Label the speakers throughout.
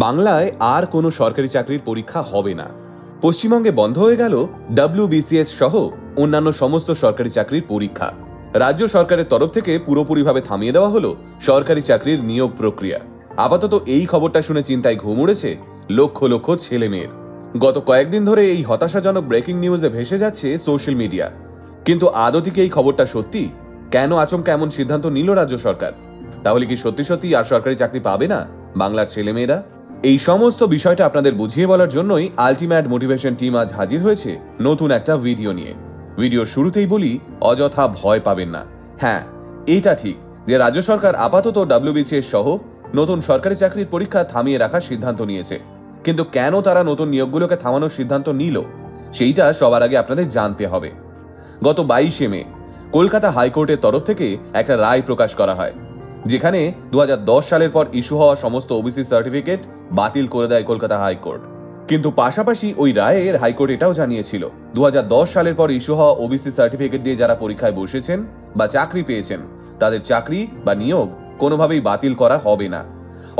Speaker 1: বাংলায় আর কোনো সরকারি চাকরির পরীক্ষা হবে না। পশ্চিমবঙ্গে বন্ধ হয়ে গেল WBCS সহ অন্যান্য সমস্ত সরকারি চাকরির পরীক্ষা। রাজ্য সরকারের তরফ থেকে পুরোপুরিভাবে থামিয়ে দেওয়া হলো সরকারি চাকরির নিয়োগ প্রক্রিয়া। আপাতত এই খবরটা শুনে চিন্তায় ঘুম উড়েছে লক্ষ লক্ষ ছেলে মেয়ের। গত কয়েকদিন ধরে এই হতাশাজনক ব্রেকিং নিউজে ভেসে যাচ্ছে সোশ্যাল মিডিয়া। কিন্তু আদৌ কি এই খবরটা সত্যি? কেন আচমকা এমন সিদ্ধান্ত নিল রাজ্য সরকার? তাহলে কি সত্যি সত্যি আর সরকারি চাকরি পাবে না বাংলার ছেলেমেয়েরা? এই সমস্ত বিষয়টা আপনাদের বুঝিয়ে বলার জন্যই আলটিমেট মোটিভেশন টিম আজ হাজির হয়েছে নতুন একটা ভিডিও নিয়ে। ভিডিও শুরুতেই বলি, অযথা ভয় পাবেন না। হ্যাঁ, এটা ঠিক যে রাজ্য সরকার আপাতত WBCS সহ নতুন সরকারি চাকরির পরীক্ষা থামিয়ে রাখার সিদ্ধান্ত নিয়েছে। কিন্তু কেন তারা নতুন নিয়োগগুলোকে থামানোর সিদ্ধান্ত নিল সেইটা সবার আগে আপনাদের জানতে হবে। গত 22শে মে কলকাতা হাইকোর্টের তরফ থেকে একটা রায় প্রকাশ করা হয়, যেখানে 2010 সালের পর ইস্যু হওয়া সমস্ত ওবিসি সার্টিফিকেট বাতিল করে দেয় কলকাতা হাইকোর্ট। কিন্তু পাশাপাশি ওই রায়ের হাইকোর্ট এটাও জানিয়েছিল 2010 সালের পর ইস্যু হওয়া ওবিসি সার্টিফিকেট দিয়ে যারা পরীক্ষায় বসেছেন বা চাকরি পেয়েছেন তাদের চাকরি বা নিয়োগ কোনোভাবেই বাতিল করা হবে না।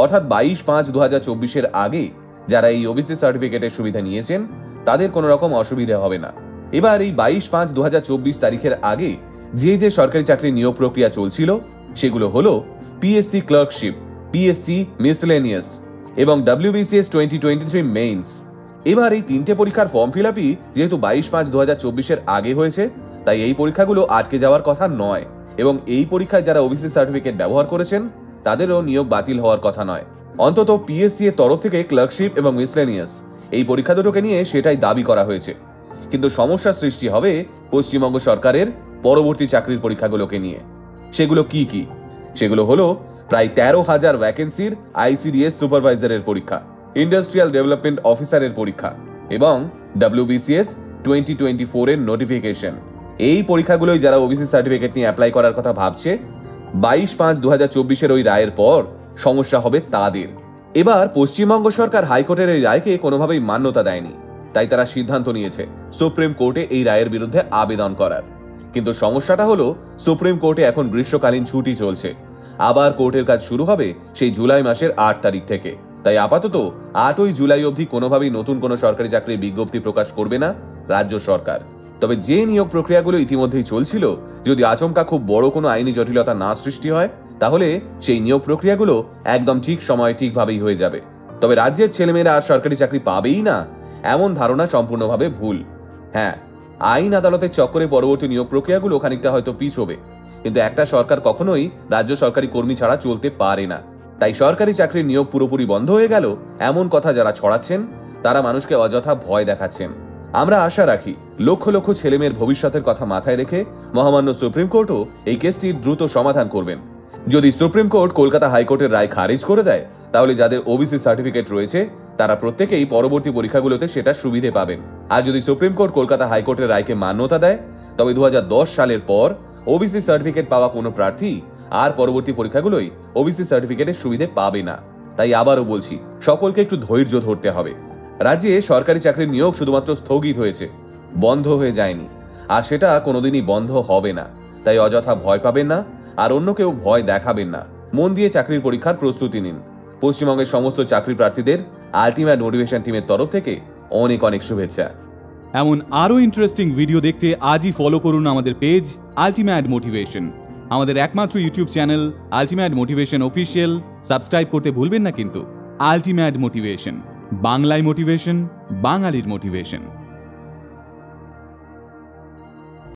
Speaker 1: অর্থাৎ 22/5/2024 আগে যারা এই ওবিসি সার্টিফিকেটের সুবিধা নিয়েছেন তাদের কোনো রকম অসুবিধা হবে না। এবার এই 22/5/2024 তারিখের আগে যে সরকারি চাকরি নিয়োগ প্রক্রিয়া চলছিল সেগুলো হলো PSC ক্লার্কশিপ, PSC মিসলেনিয়াস এবং WBCS 2023 মেইনস। এবার এই তিনটে পরীক্ষার ফর্ম ফিল আপই যেহেতু 22/5/2024 আগে হয়েছে, তাই এই পরীক্ষাগুলো আটকে যাওয়ার কথা নয় এবং এই পরীক্ষায় যারা ওবিসি সার্টিফিকেট ব্যবহার করেছেন তাদেরও নিয়োগ বাতিল হওয়ার কথা নয়। অন্তত PSC এর তরফ থেকে ক্লার্কশিপ এবং মিসলেনিয়াস এই পরীক্ষা দুটোকে নিয়ে সেটাই দাবি করা হয়েছে। কিন্তু সমস্যার সৃষ্টি হবে পশ্চিমবঙ্গ সরকারের পরবর্তী চাকরির পরীক্ষাগুলোকে নিয়ে। সেগুলো কি কি? সেগুলো হলো প্রায় 13,000 ভ্যাকেন্সির ICDS সুপারভাইজারের পরীক্ষা, ইন্ডাস্ট্রিয়াল ডেভেলপমেন্ট অফিসারের পরীক্ষা এবং WBCS 2024 এর নোটিফিকেশন। এই পরীক্ষাগুলোই যারা ওবিসি সার্টিফিকেট নিয়ে অ্যাপ্লাই করার কথা ভাবছে 22/5/2024 ওই রায়ের পর সমস্যা হবে তাদের। এবার পশ্চিমবঙ্গ সরকার হাইকোর্টের এই রায়কে কোনোভাবেই মান্যতা দেয়নি, তাই তারা সিদ্ধান্ত নিয়েছে সুপ্রিম কোর্টে এই রায়ের বিরুদ্ধে আবেদন করার। কিন্তু সমস্যাটা হলো সুপ্রিম কোর্টে এখন গ্রীষ্মকালীন ছুটি চলছে, আবার কোর্টের কাজ শুরু হবে সেই জুলাই মাসের 8 তারিখ থেকে। তাই আপাতত 8ই জুলাই অবধি কোনোভাবেই নতুন কোনো সরকারি চাকরির বিজ্ঞপ্তি প্রকাশ করবে না রাজ্য সরকার। তবে যে নিয়োগ প্রক্রিয়াগুলো ইতিমধ্যেই চলছিল, যদি আচমকা খুব বড় কোনো আইনি জটিলতা না সৃষ্টি হয় তাহলে সেই নিয়োগ প্রক্রিয়াগুলো একদম ঠিক সময়ে ঠিকভাবেই হয়ে যাবে। তবে রাজ্যের ছেলেমেয়েরা আর সরকারি চাকরি পাবেই না এমন ধারণা সম্পূর্ণভাবে ভুল। হ্যাঁ, আইন আদালতের চক্করে পরবর্তী নিয়োগ প্রক্রিয়াগুলো খানিকটা হয়তো পিছবে, কিন্তু একটা সরকার কখনোই রাজ্য সরকারি কর্মী ছাড়া চলতে পারে না। তাই সরকারি চাকরির নিয়োগ পুরোপুরি বন্ধ হয়ে গেল এমন কথা যারা ছড়াচ্ছেন তারা মানুষকে অযথা ভয় দেখাচ্ছেন। আমরা আশা রাখি লক্ষ লক্ষ ছেলেমেয়ের ভবিষ্যতের কথা মাথায় রেখে মহামান্য সুপ্রিম কোর্টও এই কেসটির দ্রুত সমাধান করবেন। যদি সুপ্রিম কোর্ট কলকাতা হাইকোর্টের রায় খারিজ করে দেয় তাহলে যাদের ওবিসি সার্টিফিকেট রয়েছে তারা প্রত্যেকেই পরবর্তী পরীক্ষাগুলোতে সেটার সুবিধে পাবেন। আর যদি সুপ্রিম কোর্ট কলকাতা হাইকোর্টের রায়কে মান্যতা দেয় তবে 2010 সালের পর ওবিসি সার্টিফিকেট পাওয়া কোনো প্রার্থী আর পরবর্তী পরীক্ষাগুলোই ওবিসি সার্টিফিকেটের সুবিধে পাবে না। তাই আবারও বলছি, সকলকে একটু ধৈর্য ধরতে হবে। রাজ্যে সরকারি চাকরির নিয়োগ শুধুমাত্র স্থগিত হয়েছে, বন্ধ হয়ে যায়নি, আর সেটা কোনোদিনই বন্ধ হবে না। তাই অযথা ভয় পাবেন না আর অন্য কেউ ভয় দেখাবেন না। মন দিয়ে চাকরির পরীক্ষার প্রস্তুতি নিন। পশ্চিমবঙ্গের সমস্ত চাকরি প্রার্থীদের আলটিমেট মোটিভেশন টিমের তরফ থেকে অনেক অনেক শুভেচ্ছা।
Speaker 2: এমন আরও ইন্টারেস্টিং ভিডিও দেখতে আজই ফলো করুন আমাদের পেজ আলটিমেট মোটিভেশন। আমাদের একমাত্র YouTube channel ultimate motivation official subscribe করতে ভুলবেন না কিন্তু। আলটিমেট মোটিভেশন, বাংলায় মোটিভেশন, বাঙালির মোটিভেশন।